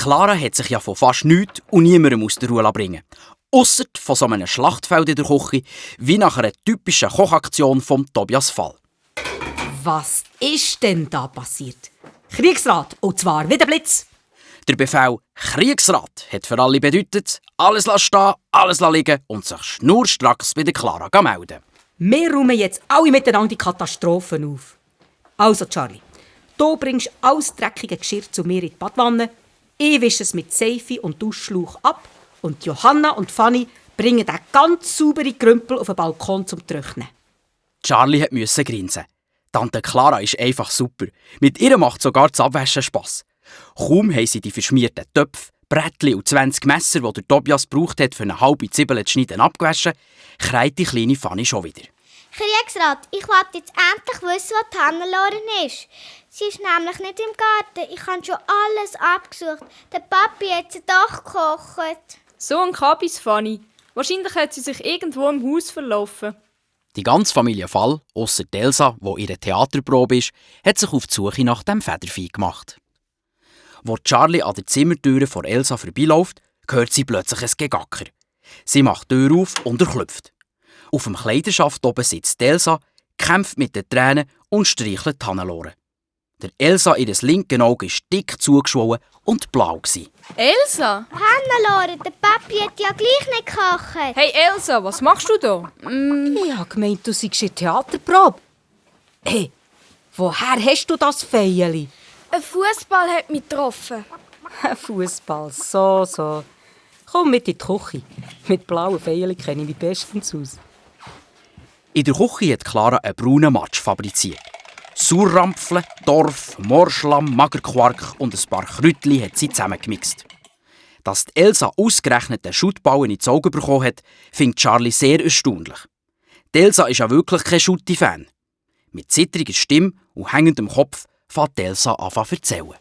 Clara hat sich ja von fast nichts und niemandem aus der Ruhe bringen. Ausser von so einem Schlachtfeld in der Küche, wie nach einer typischen Kochaktion von Tobias Fall. Was ist denn da passiert? Kriegsrat, und zwar wie der Blitz. Der Befehl «Kriegsrat» hat für alle bedeutet, alles stehen, alles liegen und sich schnurstracks bei der Clara melden. Wir räumen jetzt alle miteinander die Katastrophen auf. Also Charlie, du bringst alles dreckige Geschirr zu mir in die Badwanne, ich wische es mit Seife und Duschschlauch ab und Johanna und Fanny bringen den ganz sauberen Krümpel auf den Balkon zum Trocknen. Charlie musste grinsen. Tante Clara ist einfach super. Mit ihr macht sogar das Abwaschen Spass. Kaum haben sie die verschmierten Töpfe, Brettli und 20 Messer, die der Tobias gebraucht hat, für eine halbe Zwiebel zu schneiden, abgewaschen, kreit die kleine Fanny schon wieder. Kriegsrat, ich will jetzt endlich wissen, wo die Hannelore ist. Sie ist nämlich nicht im Garten. Ich habe schon alles abgesucht. Der Papi hat sie doch gekocht. So ein Kabis, Fanny. Wahrscheinlich hat sie sich irgendwo im Haus verlaufen. Die ganze Familie Fall, ausser Elsa, wo ihre Theaterprobe ist, hat sich auf die Suche nach dem Federvieh gemacht. Wo Charlie an der Zimmertüre vor Elsa vorbeiläuft, hört sie plötzlich ein Gegacker. Sie macht die Tür auf und klopft. Auf dem Kleiderschaft oben sitzt Elsa, kämpft mit den Tränen und streichelt die Hannelore. Der Elsa ihr linken Auge war dick zugeschwollen und blau. Elsa? Hannelore, der Papi hat ja gleich nicht gekocht. Hey Elsa, was machst du da? Ich habe gemeint, du seist in der Theaterprobe. Hey, woher hast du das Feierli? Ein Fußball hat mich getroffen. Ein Fußball, so. Komm mit in die Küche. Mit blauen Feierli kenne ich mich bestens aus. In der Küche hat Clara einen braunen Matsch fabriziert. Sauerrampfeln, Dorf, Moorschlamm, Magerquark und ein paar Kräutchen hat sie zusammengemixt. Dass die Elsa ausgerechnet den Schuttballen ins Auge bekommen hat, findet Charlie sehr erstaunlich. Die Elsa ist ja wirklich kein Schutti-Fan. Mit zittriger Stimme und hängendem Kopf fängt Elsa an zu erzählen.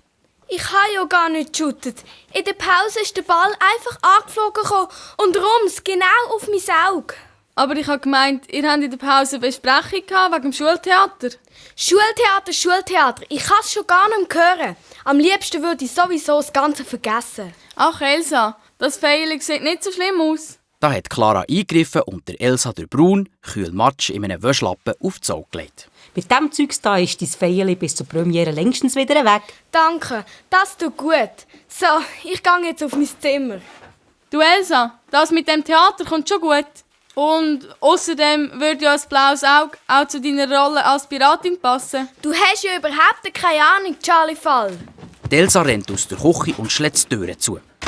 Ich habe ja gar nicht geshootet. In der Pause ist der Ball einfach angeflogen und rums, genau auf mein Auge. Aber ich habe gemeint, ihr habt in der Pause eine Besprechung wegen dem Schultheater. Schultheater. Ich kann es schon gar nicht mehr hören. Am liebsten würde ich sowieso das Ganze vergessen. Ach Elsa, das Feierli sieht nicht so schlimm aus. Da hat Clara eingegriffen und der Elsa den braun, kühlen Matsch in einem Wäschlappen auf das Auge gelegt. Mit diesem Zeugs da ist dein Feierli bis zur Premiere längstens wieder weg. Danke, das tut gut. So, ich gehe jetzt auf mein Zimmer. Du Elsa, das mit dem Theater kommt schon gut. Und außerdem würde ja ein blaues Auge auch zu deiner Rolle als Piratin passen. Du hast ja überhaupt keine Ahnung, Charlie Fall. Die Elsa rennt aus der Küche und schlägt die Türe zu.